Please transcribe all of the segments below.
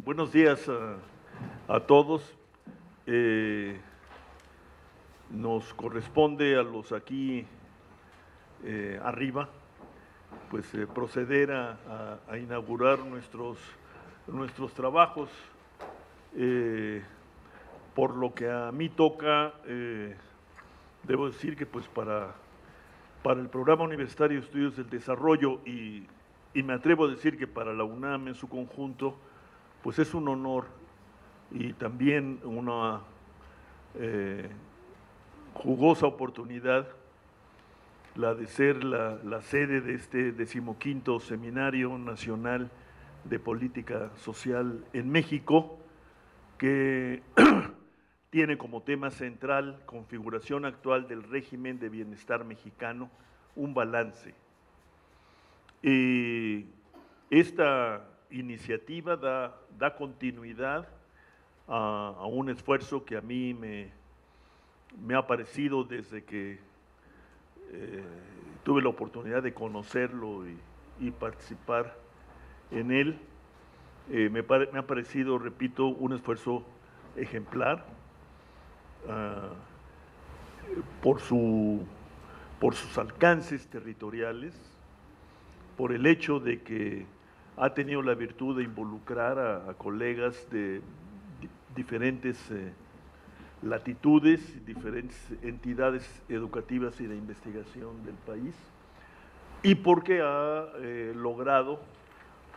Buenos días a todos. Nos corresponde a los aquí arriba, pues proceder a inaugurar nuestros trabajos. Por lo que a mí toca, debo decir que pues para el Programa Universitario de Estudios del Desarrollo y me atrevo a decir que para la UNAM en su conjunto, pues es un honor y también una jugosa oportunidad la de ser la sede de este 15º Seminario Nacional de Política Social en México, que tiene como tema central configuración actual del régimen de bienestar mexicano, un balance. Esta iniciativa da continuidad a un esfuerzo que a mí me ha parecido desde que tuve la oportunidad de conocerlo y participar en él. Me ha parecido, repito, un esfuerzo ejemplar por sus alcances territoriales, por el hecho de que ha tenido la virtud de involucrar a colegas de diferentes latitudes, diferentes entidades educativas y de investigación del país, y porque ha logrado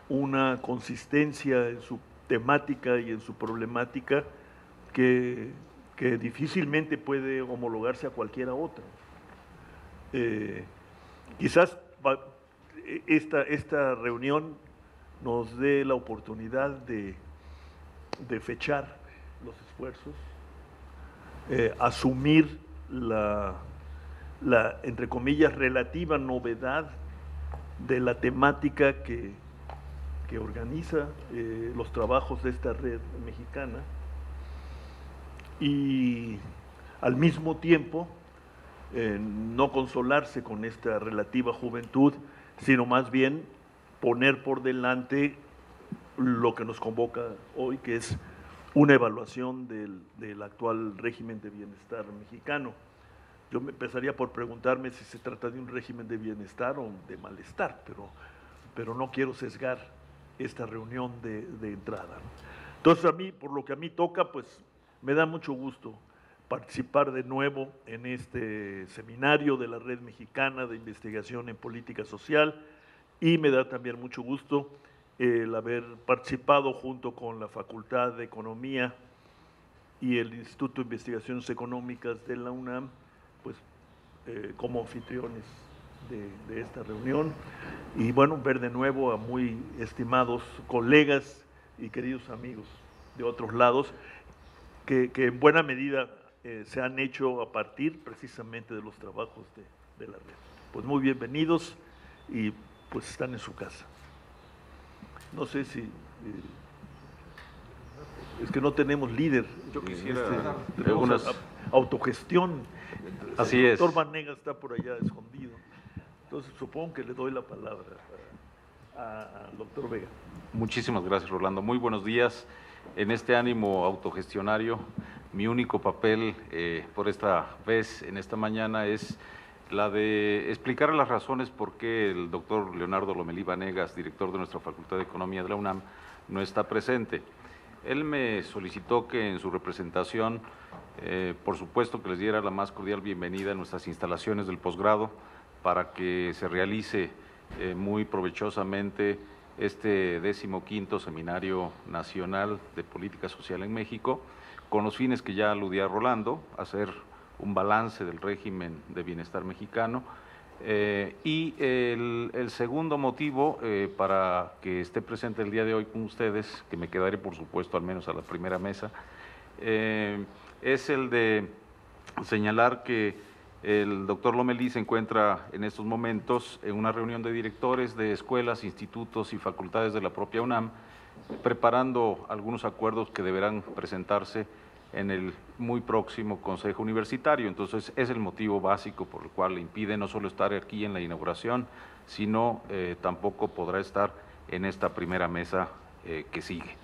una consistencia en su temática y en su problemática que difícilmente puede homologarse a cualquiera otra. Quizás esta reunión nos dé la oportunidad de fechar los esfuerzos, asumir la, entre comillas, relativa novedad de la temática que organiza los trabajos de esta red mexicana y al mismo tiempo no consolarse con esta relativa juventud, sino más bien poner por delante lo que nos convoca hoy, que es una evaluación del actual régimen de bienestar mexicano. Yo me empezaría por preguntarme si se trata de un régimen de bienestar o de malestar, pero no quiero sesgar esta reunión de entrada, ¿no? Entonces, por lo que a mí toca, pues me da mucho gusto participar de nuevo en este seminario de la Red Mexicana de Investigación en Política Social, y me da también mucho gusto el haber participado junto con la Facultad de Economía y el Instituto de Investigaciones Económicas de la UNAM, pues como anfitriones de esta reunión, y bueno, ver de nuevo a muy estimados colegas y queridos amigos de otros lados que en buena medida se han hecho a partir precisamente de los trabajos de la red. Pues muy bienvenidos y pues están en su casa. No sé si es que no tenemos líder. Yo quisiera tenemos autogestión. Así es. El doctor Vanegas está por allá escondido. Entonces supongo que le doy la palabra al doctor Vega. Muchísimas gracias, Rolando. Muy buenos días. En este ánimo autogestionario, mi único papel por esta vez, en esta mañana, es la de explicar las razones por qué el doctor Leonardo Lomelí Vanegas, director de nuestra Facultad de Economía de la UNAM, no está presente. Él me solicitó que en su representación, por supuesto, que les diera la más cordial bienvenida a nuestras instalaciones del posgrado para que se realice muy provechosamente este 15º Seminario Nacional de Política Social en México, con los fines que ya aludía Rolando, hacer un balance del régimen de bienestar mexicano. Y el segundo motivo para que esté presente el día de hoy con ustedes, que me quedaré por supuesto al menos a la primera mesa, es el de señalar que el doctor Lomelí se encuentra en estos momentos en una reunión de directores de escuelas, institutos y facultades de la propia UNAM, preparando algunos acuerdos que deberán presentarse en el muy próximo Consejo Universitario. Entonces, es el motivo básico por el cual le impide no solo estar aquí en la inauguración, sino tampoco podrá estar en esta primera mesa que sigue.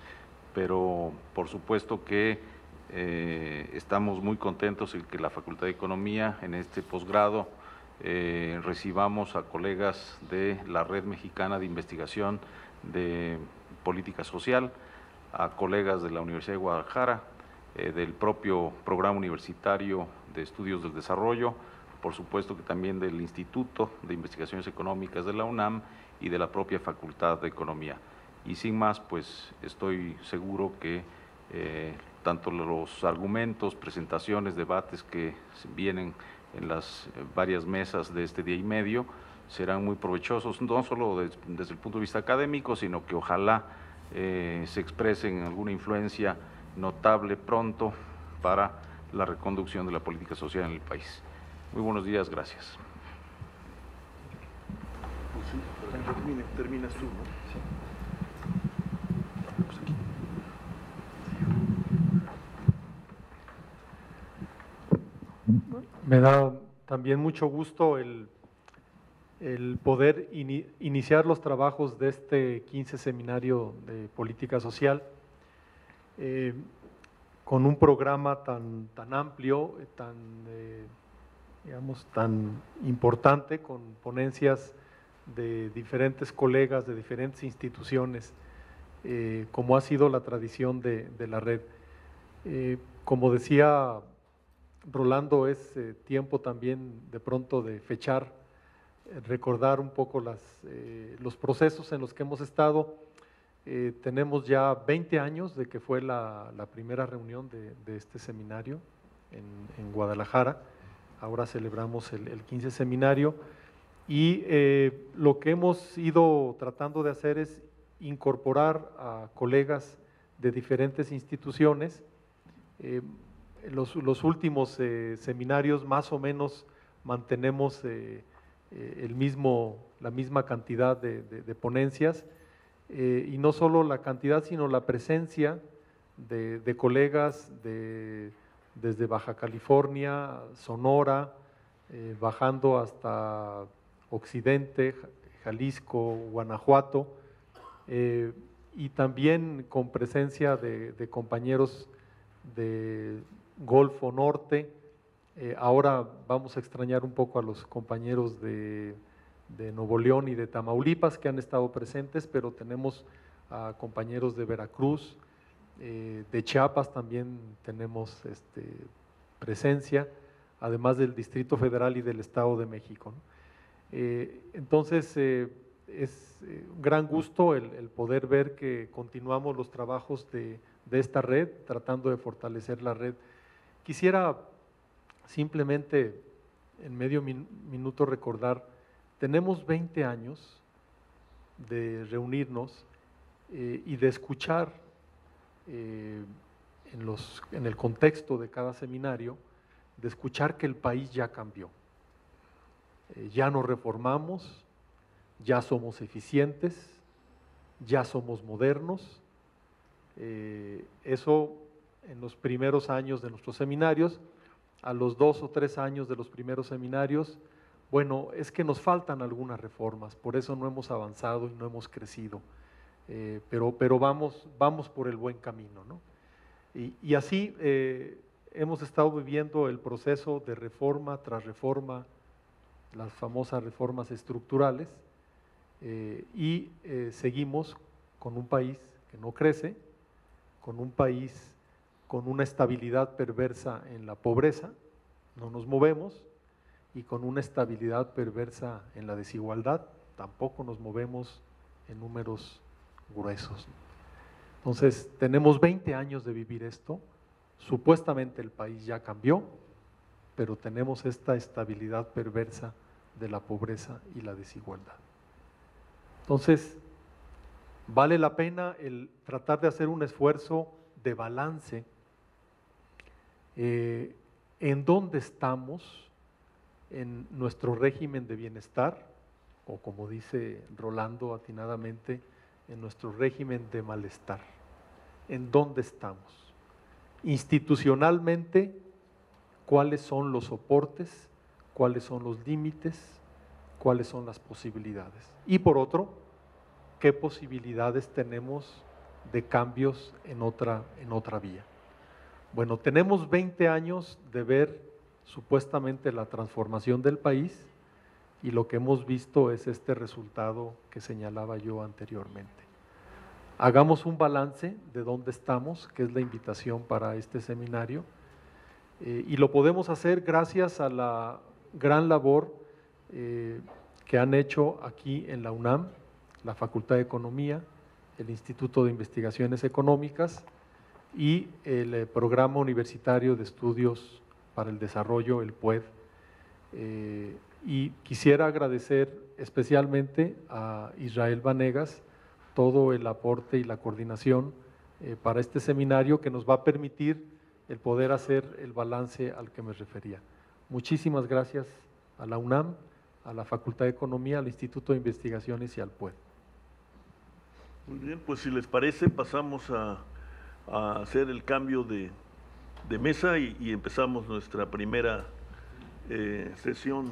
pero por supuesto que estamos muy contentos en que la Facultad de Economía en este posgrado recibamos a colegas de la Red Mexicana de Investigación de Política Social, a colegas de la Universidad de Guadalajara, del propio Programa Universitario de Estudios del Desarrollo, por supuesto que también del Instituto de Investigaciones Económicas de la UNAM y de la propia Facultad de Economía. Y sin más, pues estoy seguro que tanto los argumentos, presentaciones, debates que vienen en las varias mesas de este día y medio serán muy provechosos, no solo desde el punto de vista académico, sino que ojalá se expresen alguna influencia notable pronto para la reconducción de la política social en el país. Muy buenos días, gracias. Terminas tú, ¿no? Sí. Me da también mucho gusto el poder iniciar los trabajos de este 15 seminario de política social con un programa tan amplio, digamos, tan importante, con ponencias de diferentes colegas, de diferentes instituciones, como ha sido la tradición de la red. Como decía Rolando, es tiempo también de pronto de fechar, recordar un poco los procesos en los que hemos estado. Tenemos ya 20 años de que fue la primera reunión de este seminario en Guadalajara. Ahora celebramos el 15 seminario y lo que hemos ido tratando de hacer es incorporar a colegas de diferentes instituciones. Los últimos seminarios más o menos mantenemos la misma cantidad de ponencias, y no solo la cantidad, sino la presencia de colegas desde Baja California, Sonora, bajando hasta Occidente, Jalisco, Guanajuato, y también con presencia de compañeros de Golfo Norte. Ahora vamos a extrañar un poco a los compañeros de Nuevo León y de Tamaulipas que han estado presentes, pero tenemos a compañeros de Veracruz, de Chiapas también tenemos presencia, además del Distrito Federal y del Estado de México, ¿no? Entonces, es un gran gusto el poder ver que continuamos los trabajos de esta red, tratando de fortalecer la red. Quisiera simplemente en medio minuto recordar, tenemos 20 años de reunirnos y de escuchar en el contexto de cada seminario, de escuchar que el país ya cambió. Ya nos reformamos, ya somos eficientes, ya somos modernos. Eso en los primeros años de nuestros seminarios. A los 2 o 3 años de los primeros seminarios, bueno, es que nos faltan algunas reformas, por eso no hemos avanzado y no hemos crecido, pero vamos por el buen camino, ¿no? Y así hemos estado viviendo el proceso de reforma tras reforma, las famosas reformas estructurales, y seguimos con un país que no crece, con un país con una estabilidad perversa en la pobreza, no nos movemos, y con una estabilidad perversa en la desigualdad, tampoco nos movemos en números gruesos. Entonces, tenemos 20 años de vivir esto, supuestamente el país ya cambió, pero tenemos esta estabilidad perversa de la pobreza y la desigualdad. Entonces, vale la pena el tratar de hacer un esfuerzo de balance en dónde estamos en nuestro régimen de bienestar, o como dice Rolando atinadamente, en nuestro régimen de malestar. ¿En dónde estamos? Institucionalmente, ¿cuáles son los soportes? ¿Cuáles son los límites? ¿Cuáles son las posibilidades? Y por otro, ¿qué posibilidades tenemos de cambios en otra vía. Bueno, tenemos 20 años de ver supuestamente la transformación del país y lo que hemos visto es este resultado que señalaba yo anteriormente. Hagamos un balance de dónde estamos, que es la invitación para este seminario, y lo podemos hacer gracias a la gran labor que han hecho aquí en la UNAM, la Facultad de Economía, el Instituto de Investigaciones Económicas y el Programa Universitario de Estudios para el Desarrollo, el PUED. Y quisiera agradecer especialmente a Israel Vanegas todo el aporte y la coordinación para este seminario que nos va a permitir el poder hacer el balance al que me refería. Muchísimas gracias a la UNAM, a la Facultad de Economía, al Instituto de Investigaciones y al PUED. Muy bien, pues si les parece pasamos a hacer el cambio de mesa y empezamos nuestra primera sesión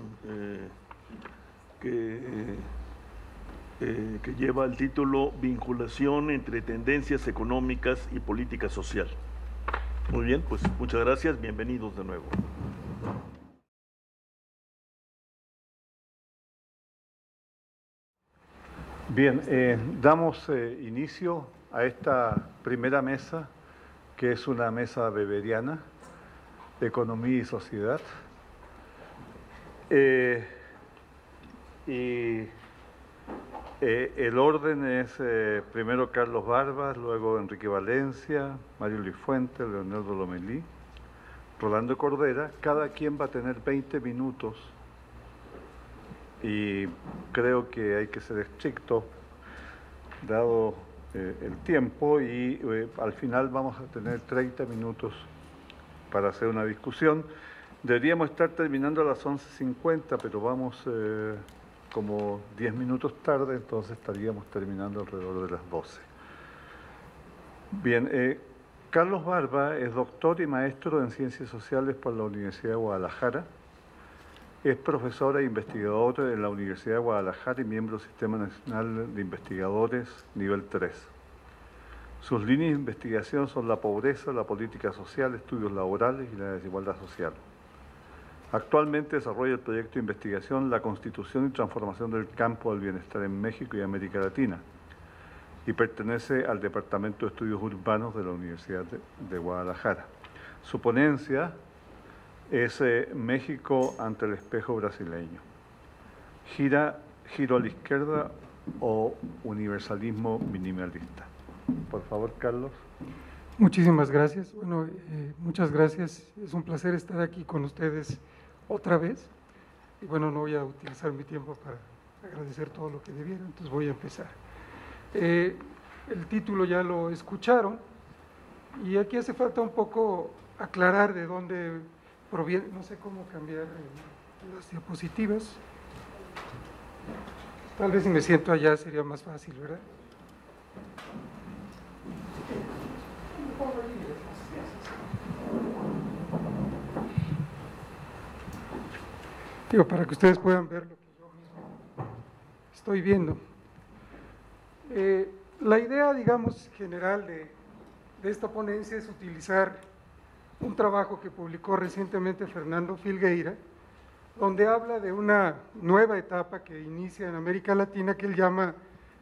que lleva el título Vinculación entre tendencias económicas y política social. Muy bien, pues muchas gracias, bienvenidos de nuevo. Bien, damos inicio a esta primera mesa, que es una mesa weberiana, Economía y Sociedad. El orden es primero Carlos Barbas, luego Enrique Valencia, Mario Luis Fuentes, Leonardo Lomelí, Rolando Cordera. Cada quien va a tener 20 minutos y creo que hay que ser estricto dado el tiempo y al final vamos a tener 30 minutos para hacer una discusión. Deberíamos estar terminando a las 11:50, pero vamos como 10 minutos tarde, entonces estaríamos terminando alrededor de las 12. Bien, Carlos Barba es doctor y maestro en Ciencias Sociales por la Universidad de Guadalajara. Es profesor e investigador en la Universidad de Guadalajara y miembro del Sistema Nacional de Investigadores nivel 3. Sus líneas de investigación son la pobreza, la política social, estudios laborales y la desigualdad social. Actualmente desarrolla el proyecto de investigación La Constitución y Transformación del Campo del Bienestar en México y América Latina y pertenece al Departamento de Estudios Urbanos de la Universidad de Guadalajara. Su ponencia es México ante el espejo brasileño. ¿Giro a la izquierda o universalismo minimalista? Por favor, Carlos. Muchísimas gracias. Bueno, muchas gracias. Es un placer estar aquí con ustedes otra vez. Y bueno, no voy a utilizar mi tiempo para agradecer todo lo que debiera, entonces voy a empezar. El título ya lo escucharon y aquí hace falta un poco aclarar de dónde proviene, no sé cómo cambiar las diapositivas. Tal vez si me siento allá sería más fácil, ¿verdad? Digo, para que ustedes puedan ver lo que yo mismo estoy viendo. La idea, digamos, general de esta ponencia es utilizar un trabajo que publicó recientemente Fernando Filgueira, donde habla de una nueva etapa que inicia en América Latina que él llama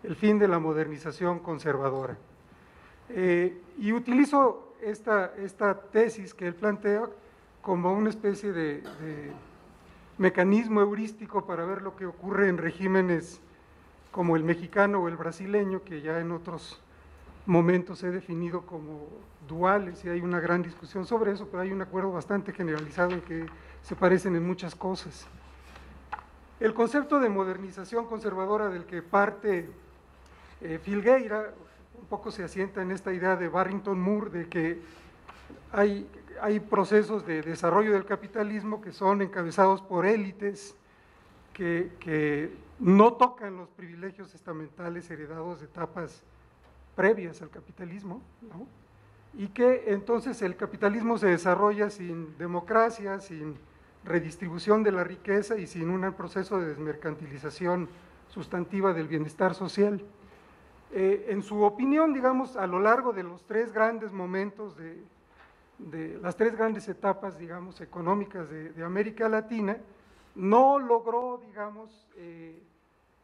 el fin de la modernización conservadora. Y utilizo esta tesis que él plantea como una especie de mecanismo heurístico para ver lo que ocurre en regímenes como el mexicano o el brasileño, que ya en otros momentos he definido como duales y hay una gran discusión sobre eso, pero hay un acuerdo bastante generalizado en que se parecen en muchas cosas. El concepto de modernización conservadora del que parte Filgueira un poco se asienta en esta idea de Barrington Moore de que hay procesos de desarrollo del capitalismo que son encabezados por élites que no tocan los privilegios estamentales heredados de etapas previas al capitalismo, ¿no? Y que entonces el capitalismo se desarrolla sin democracia, sin redistribución de la riqueza y sin un proceso de desmercantilización sustantiva del bienestar social. En su opinión, digamos, a lo largo de los tres grandes momentos de las tres grandes etapas, digamos, económicas de América Latina, no logró, digamos,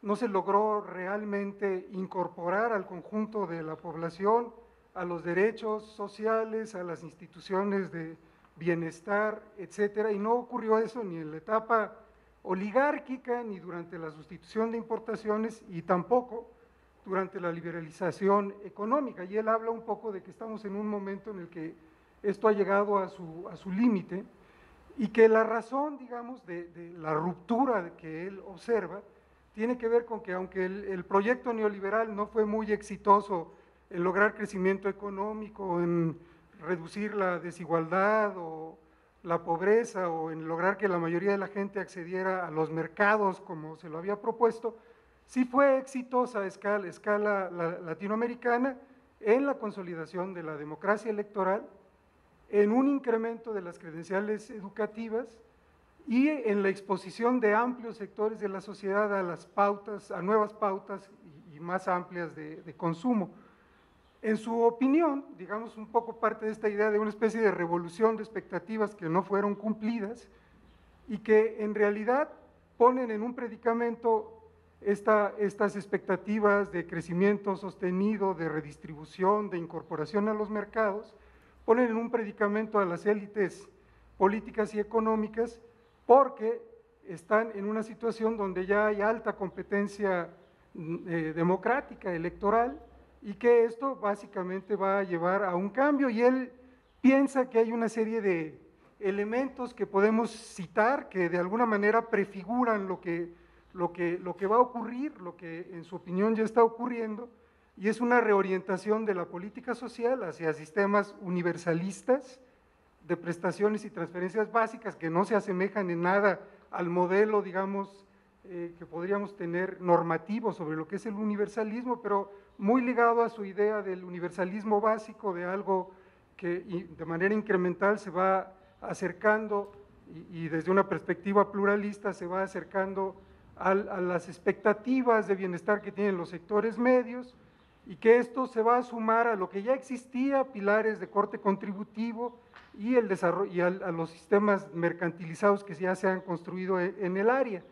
no se logró realmente incorporar al conjunto de la población a los derechos sociales, a las instituciones de bienestar, etcétera, y no ocurrió eso ni en la etapa oligárquica, ni durante la sustitución de importaciones, y tampoco durante la liberalización económica. Y él habla un poco de que estamos en un momento en el que esto ha llegado a su límite, y que la razón, digamos, de la ruptura que él observa tiene que ver con que aunque el proyecto neoliberal no fue muy exitoso en lograr crecimiento económico, en reducir la desigualdad o la pobreza, o en lograr que la mayoría de la gente accediera a los mercados como se lo había propuesto, sí fue exitosa a escala latinoamericana en la consolidación de la democracia electoral, en un incremento de las credenciales educativas y en la exposición de amplios sectores de la sociedad a las pautas, a nuevas pautas y más amplias de consumo. En su opinión, digamos, un poco parte de esta idea de una especie de revolución de expectativas que no fueron cumplidas y que en realidad ponen en un predicamento estas expectativas de crecimiento sostenido, de redistribución, de incorporación a los mercados, ponen en un predicamento a las élites políticas y económicas porque están en una situación donde ya hay alta competencia democrática, electoral, y que esto básicamente va a llevar a un cambio, y él piensa que hay una serie de elementos que podemos citar que de alguna manera prefiguran lo que va a ocurrir, lo que en su opinión ya está ocurriendo, y es una reorientación de la política social hacia sistemas universalistas de prestaciones y transferencias básicas que no se asemejan en nada al modelo, digamos, que podríamos tener normativo sobre lo que es el universalismo, pero muy ligado a su idea del universalismo básico, de algo que de manera incremental se va acercando y desde una perspectiva pluralista se va acercando a las expectativas de bienestar que tienen los sectores medios, y que esto se va a sumar a lo que ya existía, pilares de corte contributivo y el desarrollo, y a los sistemas mercantilizados que ya se han construido en el área.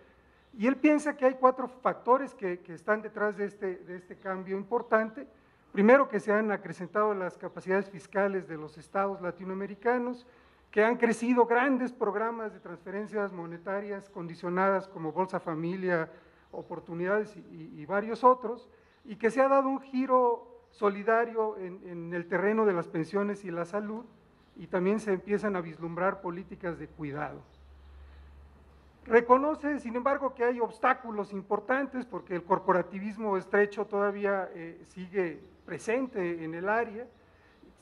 Y él piensa que hay cuatro factores que están detrás de este cambio importante. Primero, que se han acrecentado las capacidades fiscales de los estados latinoamericanos, que han crecido grandes programas de transferencias monetarias condicionadas como Bolsa Familia, Oportunidades y varios otros, y que se ha dado un giro solidario en el terreno de las pensiones y la salud, y también se empiezan a vislumbrar políticas de cuidado. Reconoce, sin embargo, que hay obstáculos importantes porque el corporativismo estrecho todavía sigue presente en el área,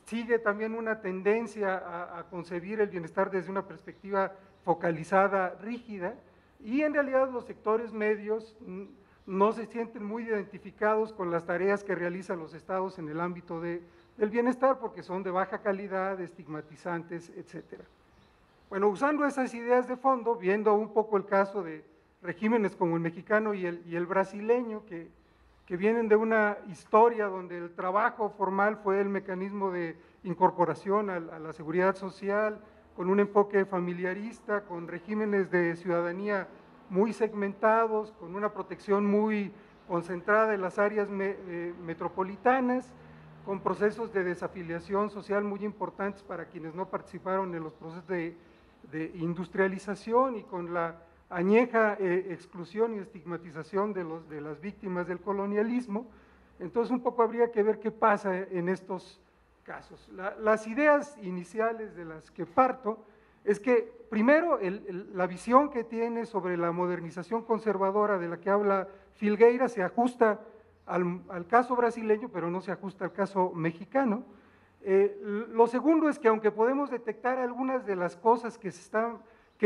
sigue también una tendencia a concebir el bienestar desde una perspectiva focalizada, rígida, y en realidad los sectores medios no se sienten muy identificados con las tareas que realizan los estados en el ámbito del bienestar porque son de baja calidad, estigmatizantes, etcétera. Bueno, usando esas ideas de fondo, viendo un poco el caso de regímenes como el mexicano y el brasileño, que vienen de una historia donde el trabajo formal fue el mecanismo de incorporación a la seguridad social, con un enfoque familiarista, con regímenes de ciudadanía muy segmentados, con una protección muy concentrada en las áreas metropolitanas, con procesos de desafiliación social muy importantes para quienes no participaron en los procesos de industrialización, y con la añeja exclusión y estigmatización de las víctimas del colonialismo. Entonces un poco habría que ver qué pasa en estos casos. Las ideas iniciales de las que parto es que primero la visión que tiene sobre la modernización conservadora de la que habla Filgueira se ajusta al caso brasileño, pero no se ajusta al caso mexicano. Lo segundo es que aunque podemos detectar algunas de las cosas que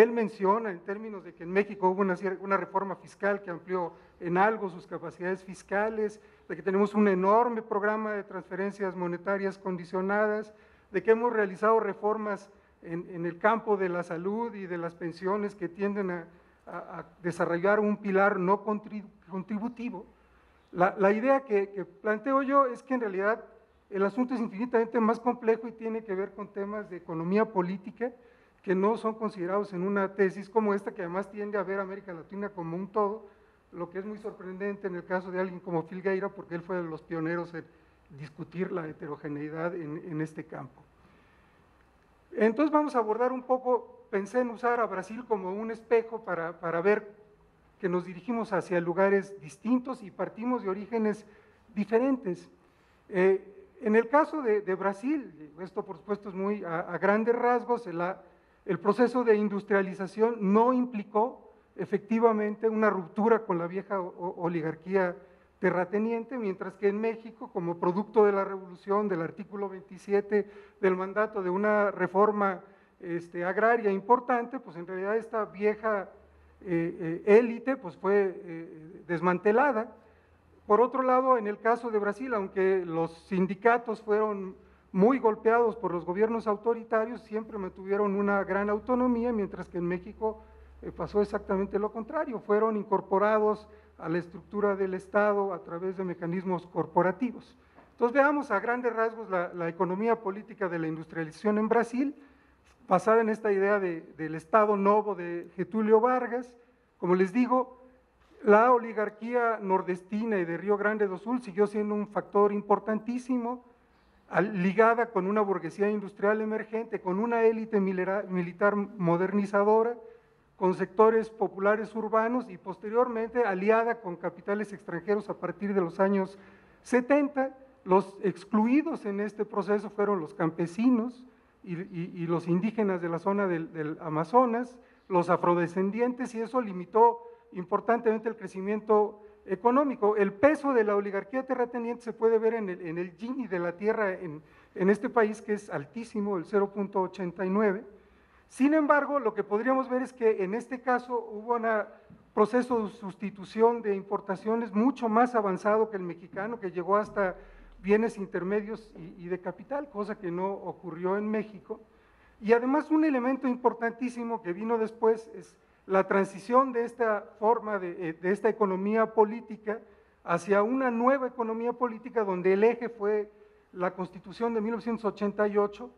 él menciona en términos de que en México hubo una reforma fiscal que amplió en algo sus capacidades fiscales, de que tenemos un enorme programa de transferencias monetarias condicionadas, de que hemos realizado reformas en el campo de la salud y de las pensiones que tienden a desarrollar un pilar no contributivo, La idea que planteo yo es que en realidad el asunto es infinitamente más complejo y tiene que ver con temas de economía política que no son considerados en una tesis como esta, que además tiende a ver a América Latina como un todo, lo que es muy sorprendente en el caso de alguien como Filgueira, porque él fue de los pioneros en discutir la heterogeneidad en este campo. Entonces vamos a abordar un poco, pensé en usar a Brasil como un espejo para ver que nos dirigimos hacia lugares distintos y partimos de orígenes diferentes. En el caso de Brasil, esto por supuesto es muy a grandes rasgos, el proceso de industrialización no implicó efectivamente una ruptura con la vieja oligarquía terrateniente, mientras que en México, como producto de la revolución, del artículo 27 del mandato, de una reforma agraria importante, pues en realidad esta vieja élite pues fue desmantelada. Por otro lado, en el caso de Brasil, aunque los sindicatos fueron muy golpeados por los gobiernos autoritarios, siempre mantuvieron una gran autonomía, mientras que en México pasó exactamente lo contrario, fueron incorporados a la estructura del Estado a través de mecanismos corporativos. Entonces veamos a grandes rasgos la economía política de la industrialización en Brasil, basada en esta idea del Estado Novo de Getúlio Vargas. Como les digo, la oligarquía nordestina y de Río Grande do Sul siguió siendo un factor importantísimo, ligada con una burguesía industrial emergente, con una élite militar modernizadora, con sectores populares urbanos y posteriormente aliada con capitales extranjeros a partir de los años 70. Los excluidos en este proceso fueron los campesinos y los indígenas de la zona del Amazonas, los afrodescendientes, y eso limitó importantemente el crecimiento económico. El peso de la oligarquía terrateniente se puede ver en el Gini de la tierra en este país, que es altísimo, el 0.89. Sin embargo, lo que podríamos ver es que en este caso hubo un proceso de sustitución de importaciones mucho más avanzado que el mexicano, que llegó hasta bienes intermedios y de capital, cosa que no ocurrió en México. Y además un elemento importantísimo que vino después es la transición de esta forma, de esta economía política, hacia una nueva economía política donde el eje fue la Constitución de 1988,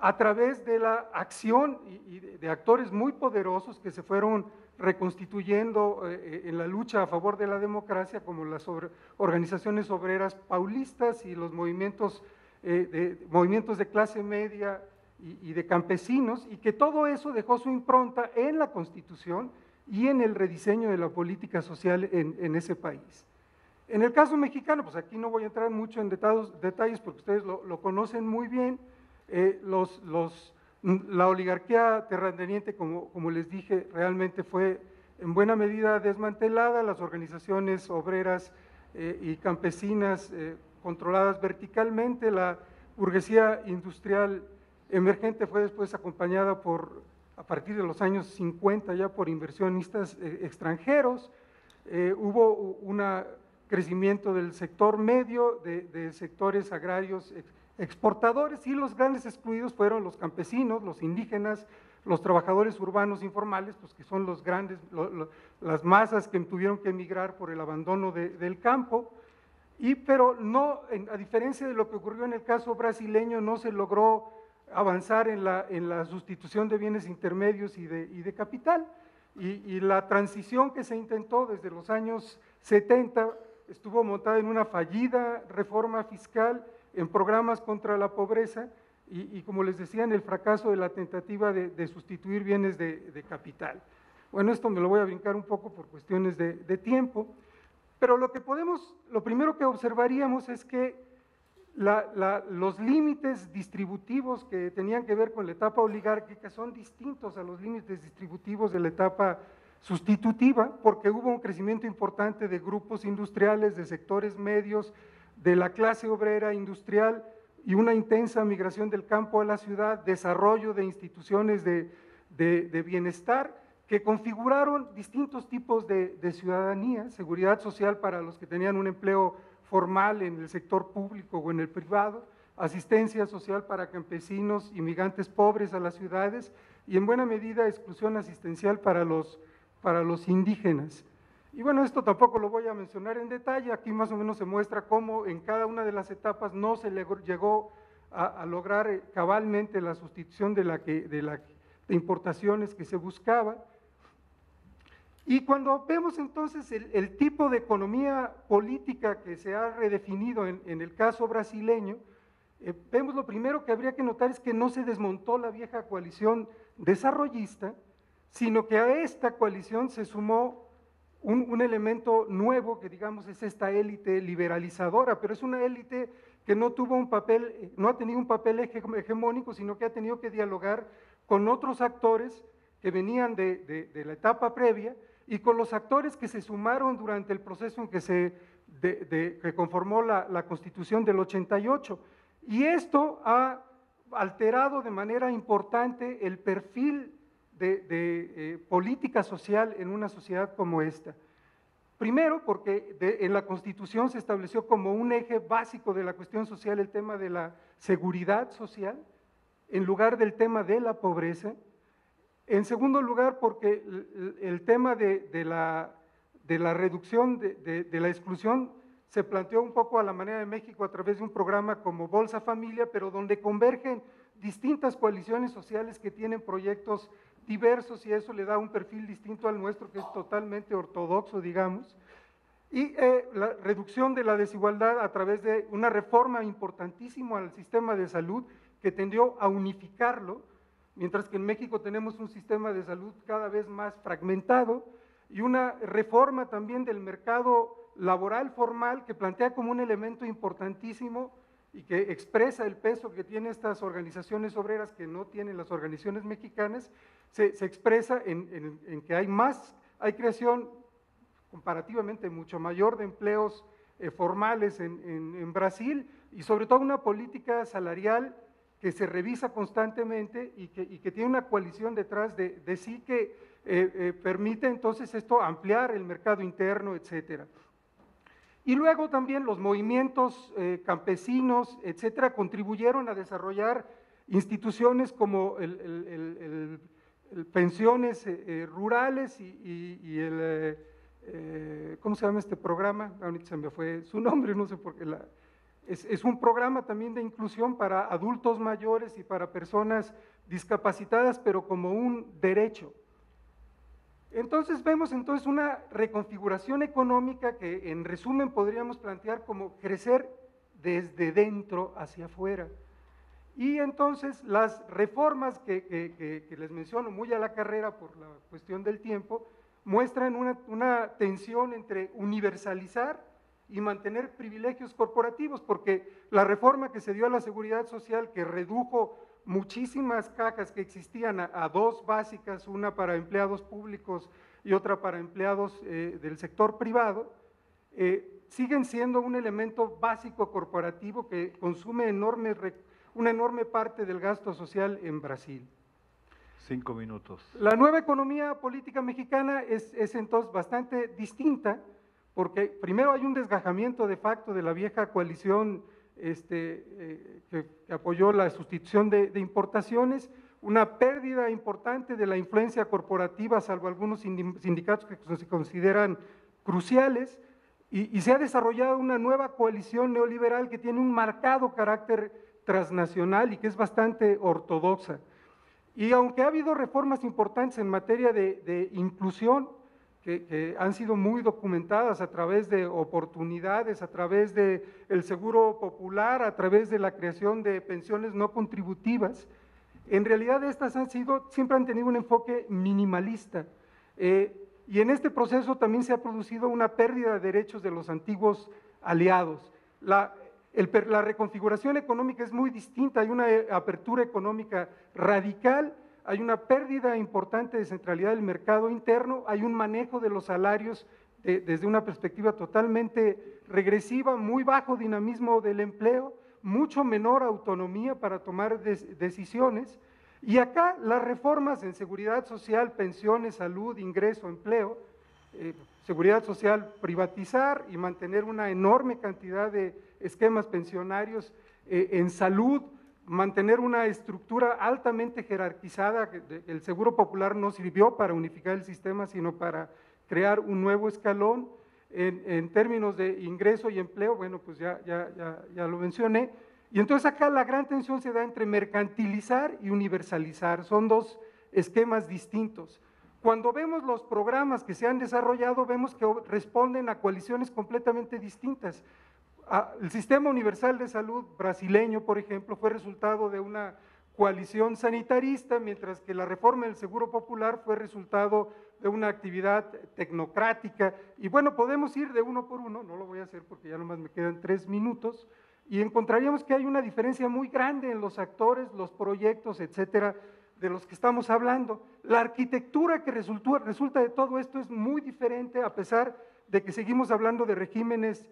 a través de la acción y de actores muy poderosos que se fueron reconstituyendo en la lucha a favor de la democracia, como las organizaciones obreras paulistas y los movimientos de clase media y de campesinos, y que todo eso dejó su impronta en la Constitución y en el rediseño de la política social en ese país. En el caso mexicano, pues aquí no voy a entrar mucho en detalles porque ustedes lo conocen muy bien. La oligarquía terrateniente, como les dije, realmente fue en buena medida desmantelada, las organizaciones obreras y campesinas controladas verticalmente, la burguesía industrial emergente fue después acompañada a partir de los años 50 ya por inversionistas extranjeros, hubo un crecimiento del sector medio, de sectores agrarios exportadores, y los grandes excluidos fueron los campesinos, los indígenas, los trabajadores urbanos informales, pues que son los grandes, las masas que tuvieron que emigrar por el abandono del campo, pero no, a diferencia de lo que ocurrió en el caso brasileño, no se logró avanzar en la sustitución de bienes intermedios y de capital, y la transición que se intentó desde los años 70 estuvo montada en una fallida reforma fiscal, en programas contra la pobreza y como les decía, en el fracaso de la tentativa de sustituir bienes de capital. Bueno, esto me lo voy a brincar un poco por cuestiones de tiempo, pero lo primero que observaríamos es que los límites distributivos que tenían que ver con la etapa oligárquica son distintos a los límites distributivos de la etapa sustitutiva, porque hubo un crecimiento importante de grupos industriales, de sectores medios, de la clase obrera industrial y una intensa migración del campo a la ciudad, desarrollo de instituciones de bienestar que configuraron distintos tipos de ciudadanía, seguridad social para los que tenían un empleo formal en el sector público o en el privado, asistencia social para campesinos, inmigrantes pobres a las ciudades y en buena medida exclusión asistencial para los indígenas. Y bueno, esto tampoco lo voy a mencionar en detalle, aquí más o menos se muestra cómo en cada una de las etapas no se llegó a lograr cabalmente la sustitución de importaciones que se buscaba. Y cuando vemos entonces el tipo de economía política que se ha redefinido en el caso brasileño, vemos lo primero que habría que notar es que no se desmontó la vieja coalición desarrollista, sino que a esta coalición se sumó un elemento nuevo que digamos es esta élite liberalizadora, pero es una élite que no tuvo un papel, no ha tenido un papel hegemónico, sino que ha tenido que dialogar con otros actores que venían de la etapa previa y con los actores que se sumaron durante el proceso en que que conformó la Constitución del 88. Y esto ha alterado de manera importante el perfil de política social en una sociedad como esta. Primero, porque en la Constitución se estableció como un eje básico de la cuestión social el tema de la seguridad social, en lugar del tema de la pobreza. En segundo lugar, porque el tema de la reducción de la exclusión se planteó un poco a la manera de México a través de un programa como Bolsa Familia, pero donde convergen distintas coaliciones sociales que tienen proyectos diversos y eso le da un perfil distinto al nuestro, que es totalmente ortodoxo, digamos, y la reducción de la desigualdad a través de una reforma importantísima al sistema de salud que tendió a unificarlo, mientras que en México tenemos un sistema de salud cada vez más fragmentado, y una reforma también del mercado laboral formal que plantea como un elemento importantísimo y que expresa el peso que tienen estas organizaciones obreras que no tienen las organizaciones mexicanas, se expresa en que hay creación comparativamente mucho mayor de empleos formales en Brasil y sobre todo una política salarial que se revisa constantemente y que tiene una coalición detrás de sí que permite entonces esto ampliar el mercado interno, etcétera. Y luego también los movimientos campesinos, etcétera, contribuyeron a desarrollar instituciones como pensiones rurales y ¿cómo se llama este programa? Ahorita se me fue su nombre, no sé por qué. Es un programa también de inclusión para adultos mayores y para personas discapacitadas, pero como un derecho. Entonces vemos una reconfiguración económica que en resumen podríamos plantear como crecer desde dentro hacia afuera. Y entonces las reformas que les menciono muy a la carrera por la cuestión del tiempo, muestran una tensión entre universalizar y mantener privilegios corporativos, porque la reforma que se dio a la seguridad social, que redujo muchísimas cajas que existían a dos básicas, una para empleados públicos y otra para empleados del sector privado, siguen siendo un elemento básico corporativo que consume una enorme parte del gasto social en Brasil. 5 minutos. La nueva economía política mexicana es entonces bastante distinta, porque primero hay un desgajamiento de facto de la vieja coalición que apoyó la sustitución de importaciones, una pérdida importante de la influencia corporativa, salvo algunos sindicatos que se consideran cruciales, y se ha desarrollado una nueva coalición neoliberal que tiene un marcado carácter transnacional y que es bastante ortodoxa. Y aunque ha habido reformas importantes en materia de inclusión, que han sido muy documentadas a través de oportunidades, a través del seguro popular, a través de la creación de pensiones no contributivas, en realidad estas siempre han tenido un enfoque minimalista. Y en este proceso también se ha producido una pérdida de derechos de los antiguos aliados. La reconfiguración económica es muy distinta, hay una apertura económica radical, hay una pérdida importante de centralidad del mercado interno, hay un manejo de los salarios desde una perspectiva totalmente regresiva, muy bajo dinamismo del empleo, mucho menor autonomía para tomar decisiones, y acá las reformas en seguridad social, pensiones, salud, ingreso, empleo, seguridad social, privatizar y mantener una enorme cantidad de esquemas pensionarios, en salud, mantener una estructura altamente jerarquizada. El Seguro Popular no sirvió para unificar el sistema, sino para crear un nuevo escalón. En términos de ingreso y empleo, bueno, pues ya lo mencioné. Y entonces acá la gran tensión se da entre mercantilizar y universalizar, son dos esquemas distintos. Cuando vemos los programas que se han desarrollado, vemos que responden a coaliciones completamente distintas. El Sistema Universal de Salud brasileño, por ejemplo, fue resultado de una coalición sanitarista, mientras que la reforma del Seguro Popular fue resultado de una actividad tecnocrática. Y bueno, podemos ir de uno por uno, no lo voy a hacer porque ya nomás me quedan 3 minutos, y encontraríamos que hay una diferencia muy grande en los actores, los proyectos, etcétera, de los que estamos hablando. La arquitectura que resulta de todo esto es muy diferente, a pesar de que seguimos hablando de regímenes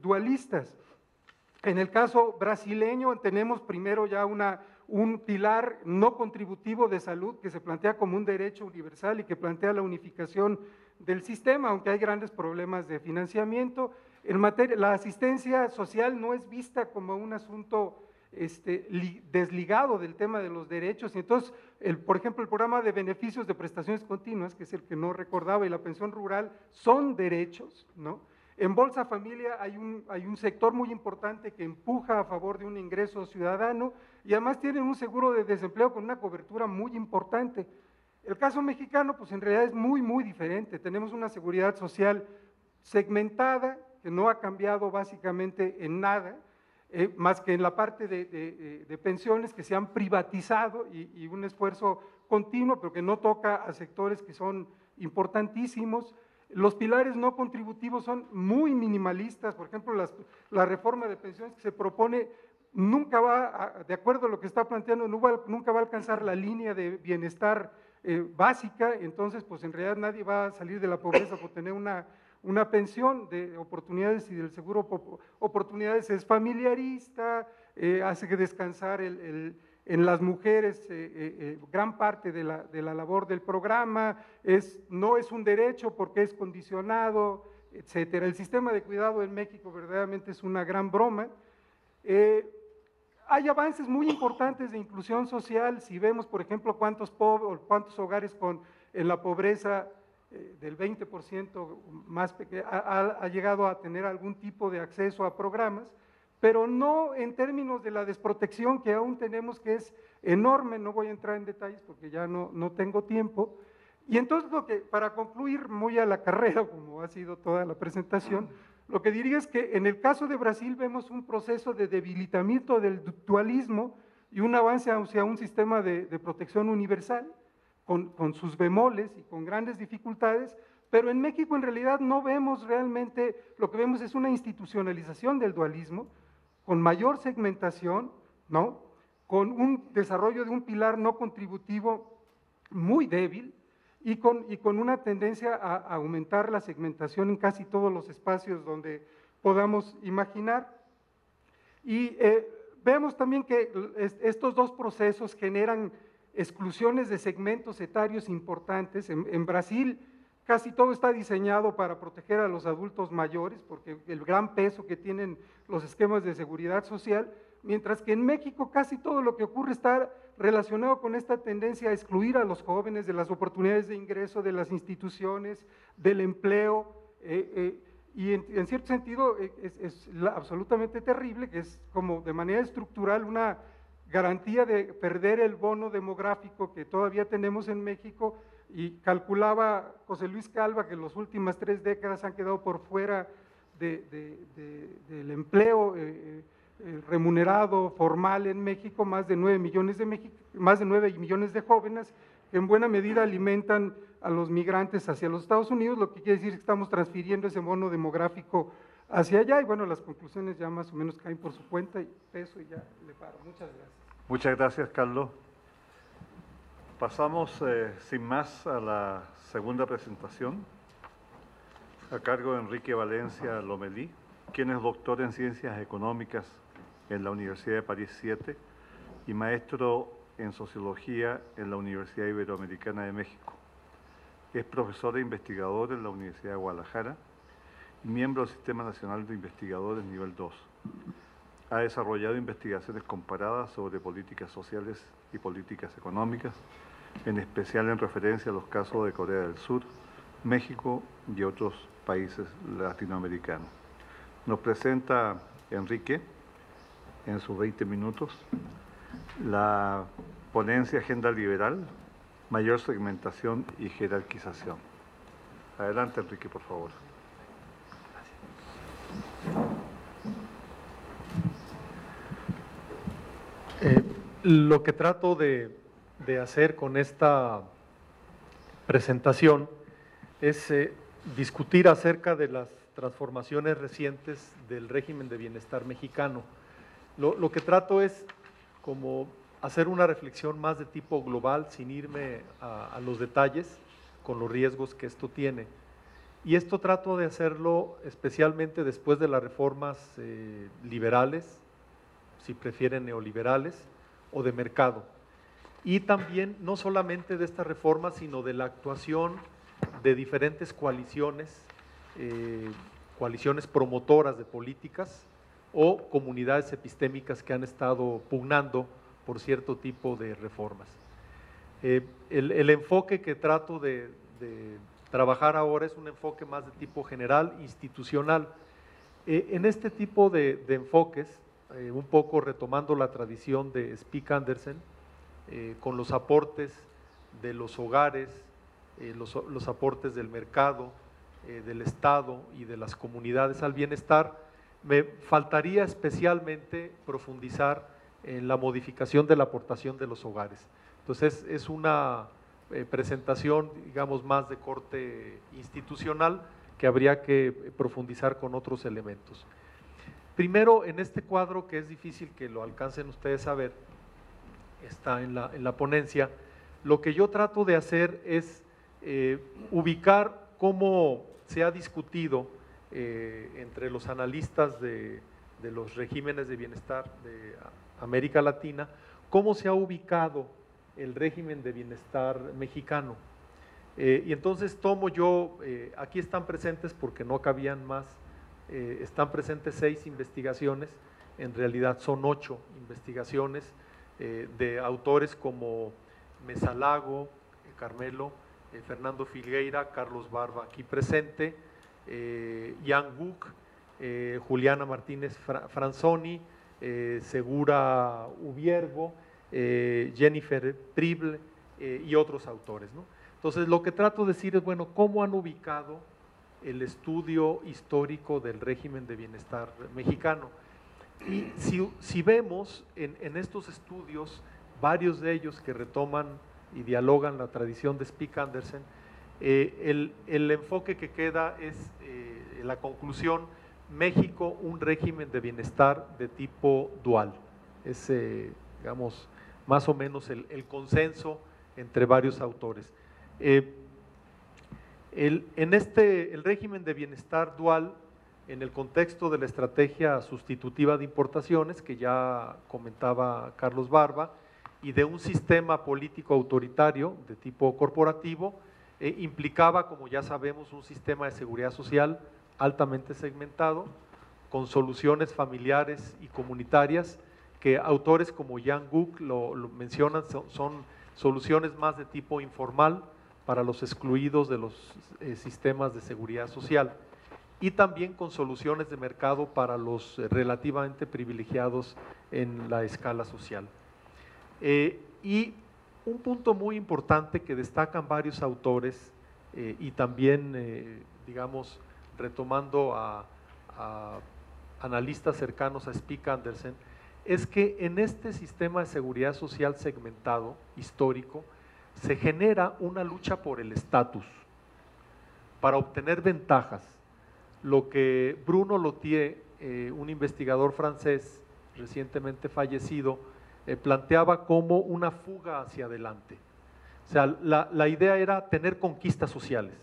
dualistas. En el caso brasileño tenemos primero ya un pilar no contributivo de salud que se plantea como un derecho universal y que plantea la unificación del sistema, aunque hay grandes problemas de financiamiento. La asistencia social no es vista como un asunto desligado del tema de los derechos, y entonces, por ejemplo, el programa de beneficios de prestaciones continuas, que es el que no recordaba, y la pensión rural, son derechos, ¿no? En Bolsa Familia hay un sector muy importante que empuja a favor de un ingreso ciudadano y además tienen un seguro de desempleo con una cobertura muy importante. El caso mexicano, pues en realidad es muy diferente. Tenemos una seguridad social segmentada que no ha cambiado básicamente en nada, más que en la parte de pensiones que se han privatizado y un esfuerzo continuo, pero que no toca a sectores que son importantísimos. Los pilares no contributivos son muy minimalistas, por ejemplo, la reforma de pensiones que se propone nunca va, de acuerdo a lo que está planteando, nunca va a alcanzar la línea de bienestar básica, entonces pues en realidad nadie va a salir de la pobreza por tener una pensión de oportunidades, y del seguro oportunidades es familiarista, hace que descansar en las mujeres gran parte de la labor del programa, no es un derecho porque es condicionado, etcétera. El sistema de cuidado en México verdaderamente es una gran broma. Hay avances muy importantes de inclusión social, si vemos, por ejemplo, cuántos hogares en la pobreza del 20% más pequeño ha llegado a tener algún tipo de acceso a programas, pero no en términos de la desprotección que aún tenemos, que es enorme. No voy a entrar en detalles porque ya no tengo tiempo. Y entonces, para concluir muy a la carrera, como ha sido toda la presentación, lo que diría es que en el caso de Brasil vemos un proceso de debilitamiento del dualismo y un avance hacia un sistema de protección universal, con sus bemoles y con grandes dificultades, pero en México en realidad no vemos realmente, lo que vemos es una institucionalización del dualismo, con mayor segmentación, ¿no? Con un desarrollo de un pilar no contributivo muy débil y con una tendencia a aumentar la segmentación en casi todos los espacios donde podamos imaginar. Y vemos también que estos dos procesos generan exclusiones de segmentos etarios importantes. En Brasil casi todo está diseñado para proteger a los adultos mayores, porque el gran peso que tienen los esquemas de seguridad social, mientras que en México casi todo lo que ocurre está relacionado con esta tendencia a excluir a los jóvenes de las oportunidades de ingreso, de las instituciones, del empleo, y en cierto sentido es absolutamente terrible, que es como de manera estructural una garantía de perder el bono demográfico que todavía tenemos en México. Y calculaba José Luis Calva que las últimas 3 décadas han quedado por fuera del empleo remunerado formal en México, más de 9 millones de jóvenes que en buena medida alimentan a los migrantes hacia los Estados Unidos, lo que quiere decir que estamos transfiriendo ese bono demográfico hacia allá. Y bueno, las conclusiones ya más o menos caen por su cuenta y peso, y ya le paro. Muchas gracias. Muchas gracias, Carlos. Pasamos sin más a la segunda presentación, a cargo de Enrique Valencia Lomelí, quien es doctor en Ciencias Económicas en la Universidad de París 7 y maestro en Sociología en la Universidad Iberoamericana de México. Es profesor e investigador en la Universidad de Guadalajara y miembro del Sistema Nacional de Investigadores Nivel 2. Ha desarrollado investigaciones comparadas sobre políticas sociales y políticas económicas, en especial en referencia a los casos de Corea del Sur, México y otros países latinoamericanos. Nos presenta Enrique, en sus 20 minutos, la ponencia Agenda Liberal, mayor segmentación y jerarquización. Adelante, Enrique, por favor. Lo que trato de hacer con esta presentación es discutir acerca de las transformaciones recientes del régimen de bienestar mexicano. Lo que trato es como hacer una reflexión más de tipo global, sin irme a los detalles, con los riesgos que esto tiene. Y esto trato de hacerlo especialmente después de las reformas liberales, si prefieren neoliberales, o de mercado. Y también no solamente de estas reformas, sino de la actuación de diferentes coaliciones, coaliciones promotoras de políticas o comunidades epistémicas que han estado pugnando por cierto tipo de reformas. El enfoque que trato de trabajar ahora es un enfoque más de tipo general, institucional. En este tipo de enfoques, un poco retomando la tradición de Spik Andersen, con los aportes de los hogares, los aportes del mercado, del Estado y de las comunidades al bienestar, me faltaría especialmente profundizar en la modificación de la aportación de los hogares. Entonces es una presentación, digamos, más de corte institucional que habría que profundizar con otros elementos. Primero, en este cuadro, que es difícil que lo alcancen ustedes a ver, está en la ponencia, lo que yo trato de hacer es ubicar cómo se ha discutido entre los analistas de los regímenes de bienestar de América Latina, cómo se ha ubicado el régimen de bienestar mexicano. Y entonces tomo yo, aquí están presentes porque no cabían más, están presentes 6 investigaciones, en realidad son 8 investigaciones de autores como Mesalago, Carmelo, Fernando Filgueira, Carlos Barba aquí presente, Jan Guk, Juliana Martínez Franzoni, Segura Ubiergo, Jennifer Prible y otros autores, ¿no? Entonces lo que trato de decir es, bueno, ¿cómo han ubicado el estudio histórico del régimen de bienestar mexicano? Y si vemos en estos estudios, varios de ellos que retoman y dialogan la tradición de Spik Andersen, el enfoque que queda es la conclusión: México, un régimen de bienestar de tipo dual. Es, digamos, más o menos el consenso entre varios autores. El régimen de bienestar dual, en el contexto de la estrategia sustitutiva de importaciones, que ya comentaba Carlos Barba, y de un sistema político autoritario de tipo corporativo, implicaba, como ya sabemos, un sistema de seguridad social altamente segmentado, con soluciones familiares y comunitarias, que autores como Jan Guk lo mencionan, son soluciones más de tipo informal para los excluidos de los sistemas de seguridad social, y también con soluciones de mercado para los relativamente privilegiados en la escala social. Y un punto muy importante que destacan varios autores, y también, digamos, retomando a analistas cercanos a Spik Andersen, es que en este sistema de seguridad social segmentado, histórico, se genera una lucha por el estatus, para obtener ventajas. Lo que Bruno Lothier, un investigador francés recientemente fallecido, planteaba como una fuga hacia adelante. O sea, la idea era tener conquistas sociales.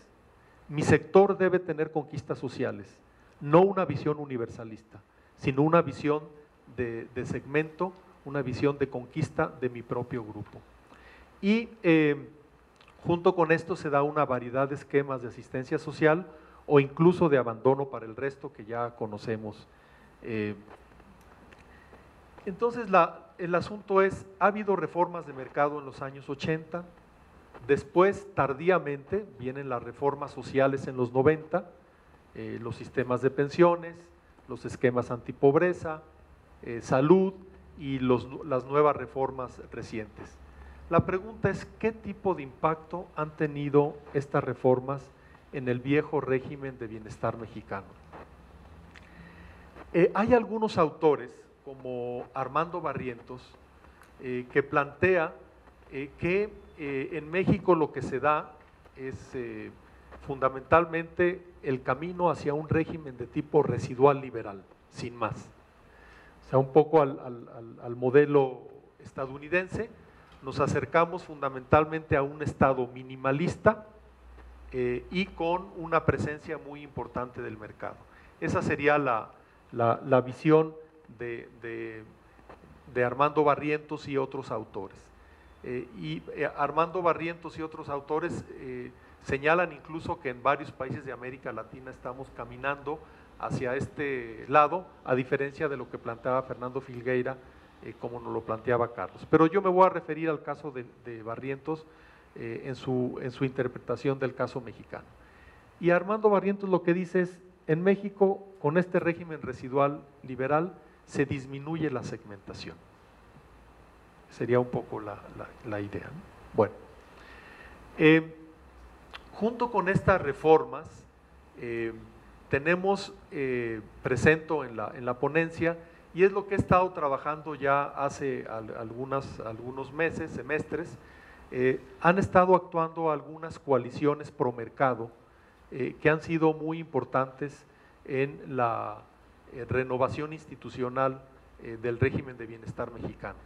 Mi sector debe tener conquistas sociales, no una visión universalista, sino una visión de segmento, una visión de conquista de mi propio grupo. Y junto con esto se da una variedad de esquemas de asistencia social o incluso de abandono para el resto que ya conocemos. Entonces el asunto es, ha habido reformas de mercado en los años 80, Después, tardíamente, vienen las reformas sociales en los 90, los sistemas de pensiones, los esquemas antipobreza, salud y las nuevas reformas recientes. La pregunta es, ¿qué tipo de impacto han tenido estas reformas en el viejo régimen de bienestar mexicano? Hay algunos autores, como Armando Barrientos, que plantea que en México lo que se da es fundamentalmente el camino hacia un régimen de tipo residual liberal, sin más. O sea, un poco al modelo estadounidense, nos acercamos fundamentalmente a un Estado minimalista y con una presencia muy importante del mercado. Esa sería la visión de Armando Barrientos y otros autores. Armando Barrientos y otros autores señalan incluso que en varios países de América Latina estamos caminando hacia este lado, a diferencia de lo que planteaba Fernando Filgueira, como nos lo planteaba Carlos. Pero yo me voy a referir al caso de Barrientos en su interpretación del caso mexicano. Y Armando Barrientos lo que dice es, en México, con este régimen residual liberal, se disminuye la segmentación. Sería un poco la idea, ¿no? Bueno, junto con estas reformas, tenemos, presento en la ponencia, y es lo que he estado trabajando ya hace algunos meses, semestres, han estado actuando algunas coaliciones pro mercado que han sido muy importantes en la renovación institucional del régimen de bienestar mexicano.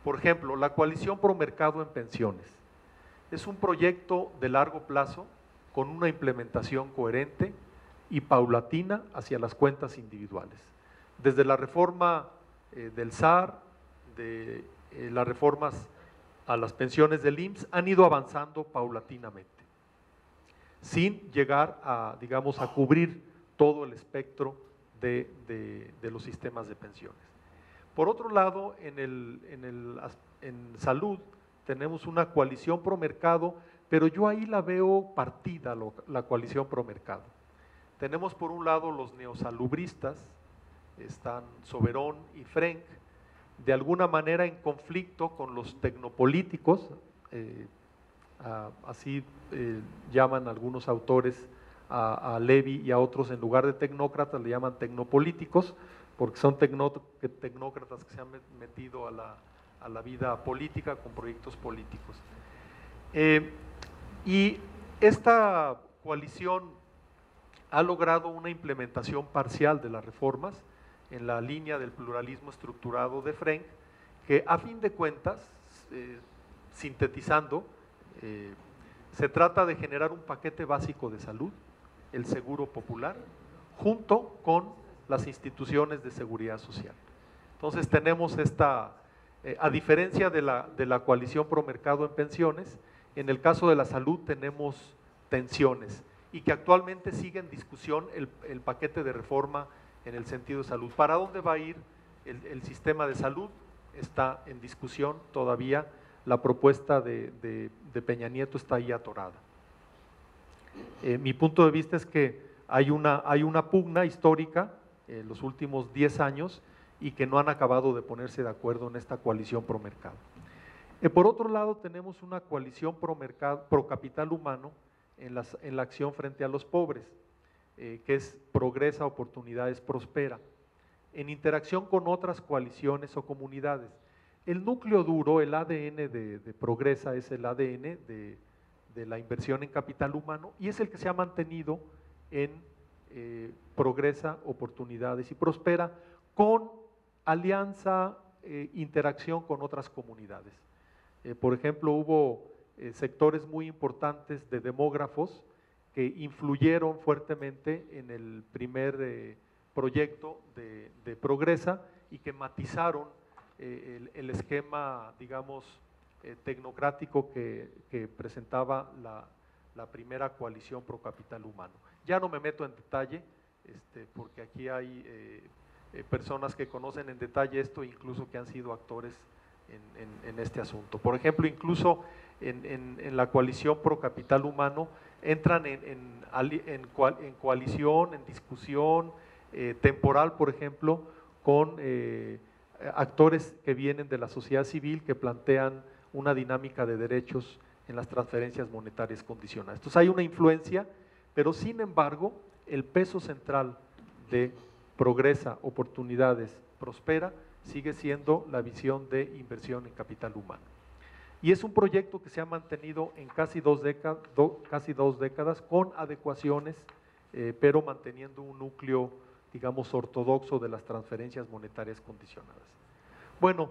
Por ejemplo, la coalición pro mercado en pensiones es un proyecto de largo plazo con una implementación coherente y paulatina hacia las cuentas individuales. Desde la reforma del SAR, de las reformas a las pensiones del IMSS, han ido avanzando paulatinamente, sin llegar a, digamos, a cubrir todo el espectro de los sistemas de pensiones. Por otro lado, en salud tenemos una coalición pro mercado, pero yo ahí la veo partida, la coalición pro mercado. Tenemos por un lado los neosalubristas, están Soberón y Frenk, de alguna manera en conflicto con los tecnopolíticos, así llaman algunos autores a Levy y a otros, en lugar de tecnócratas le llaman tecnopolíticos, porque son tecnócratas que se han metido a la vida política con proyectos políticos. Y esta coalición ha logrado una implementación parcial de las reformas en la línea del pluralismo estructurado de Frenk, que a fin de cuentas, sintetizando, se trata de generar un paquete básico de salud, el seguro popular, junto con las instituciones de seguridad social. Entonces tenemos esta, a diferencia de la coalición pro mercado en pensiones, en el caso de la salud tenemos tensiones y que actualmente sigue en discusión el paquete de reforma en el sentido de salud. ¿Para dónde va a ir el sistema de salud? Está en discusión todavía, la propuesta de Peña Nieto está ahí atorada. Mi punto de vista es que hay una pugna histórica en los últimos 10 años y que no han acabado de ponerse de acuerdo en esta coalición pro mercado. Por otro lado, tenemos una coalición pro mercado, pro capital humano en la acción frente a los pobres, que es Progresa, Oportunidades, Prospera, en interacción con otras coaliciones o comunidades. El núcleo duro, el ADN de Progresa, es el ADN de la inversión en capital humano y es el que se ha mantenido en Progresa, Oportunidades y Prospera, con alianza, interacción con otras comunidades. Por ejemplo, hubo sectores muy importantes de demógrafos que influyeron fuertemente en el primer proyecto de Progresa y que matizaron el esquema, digamos, tecnocrático que presentaba la primera coalición pro capital humano. Ya no me meto en detalle, porque aquí hay personas que conocen en detalle esto, incluso que han sido actores en este asunto. Por ejemplo, incluso en la coalición Pro Capital Humano entran en coalición, en discusión temporal, por ejemplo, con actores que vienen de la sociedad civil que plantean una dinámica de derechos en las transferencias monetarias condicionales. Entonces hay una influencia, pero sin embargo el peso central de Progresa, Oportunidades, Prospera sigue siendo la visión de inversión en capital humano. Y es un proyecto que se ha mantenido en casi dos décadas con adecuaciones, pero manteniendo un núcleo, digamos, ortodoxo de las transferencias monetarias condicionadas. Bueno,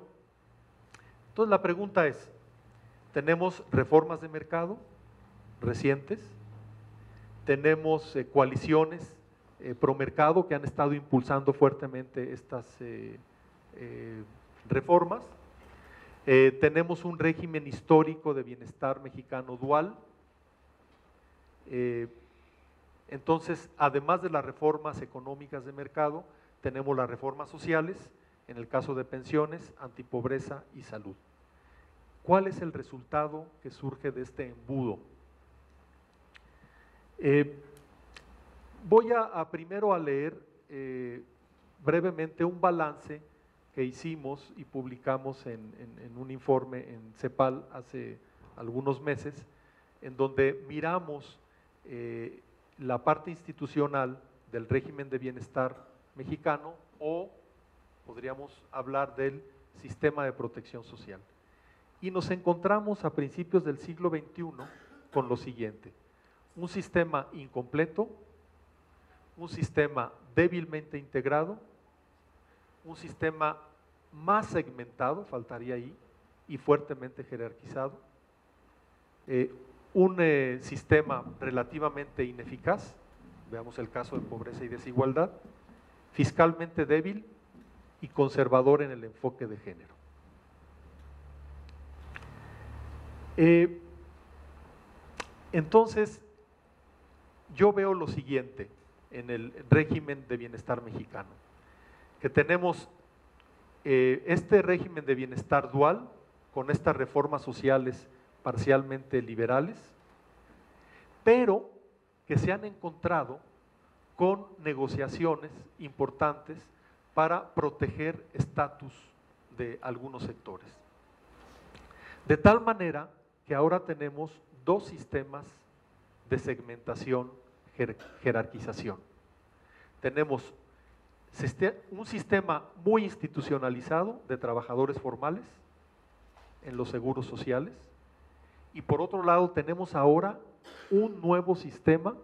entonces la pregunta es, tenemos reformas de mercado recientes, tenemos coaliciones pro mercado que han estado impulsando fuertemente estas reformas. Tenemos un régimen histórico de bienestar mexicano dual. Entonces, además de las reformas económicas de mercado, tenemos las reformas sociales, en el caso de pensiones, antipobreza y salud. ¿Cuál es el resultado que surge de este embudo? Voy primero a leer brevemente un balance que hicimos y publicamos en un informe en CEPAL hace algunos meses, en donde miramos la parte institucional del régimen de bienestar mexicano, o podríamos hablar del sistema de protección social. Y nos encontramos a principios del siglo XXI con lo siguiente: un sistema incompleto, un sistema débilmente integrado, un sistema más segmentado, faltaría ahí, y fuertemente jerarquizado, un sistema relativamente ineficaz, veamos el caso de pobreza y desigualdad, fiscalmente débil y conservador en el enfoque de género. Entonces, yo veo lo siguiente en el régimen de bienestar mexicano, que tenemos este régimen de bienestar dual, con estas reformas sociales parcialmente liberales, pero que se han encontrado con negociaciones importantes para proteger estatus de algunos sectores. De tal manera que ahora tenemos dos sistemas de segmentación, jerarquización. Tenemos un sistema muy institucionalizado de trabajadores formales en los seguros sociales, y por otro lado tenemos ahora un nuevo sistema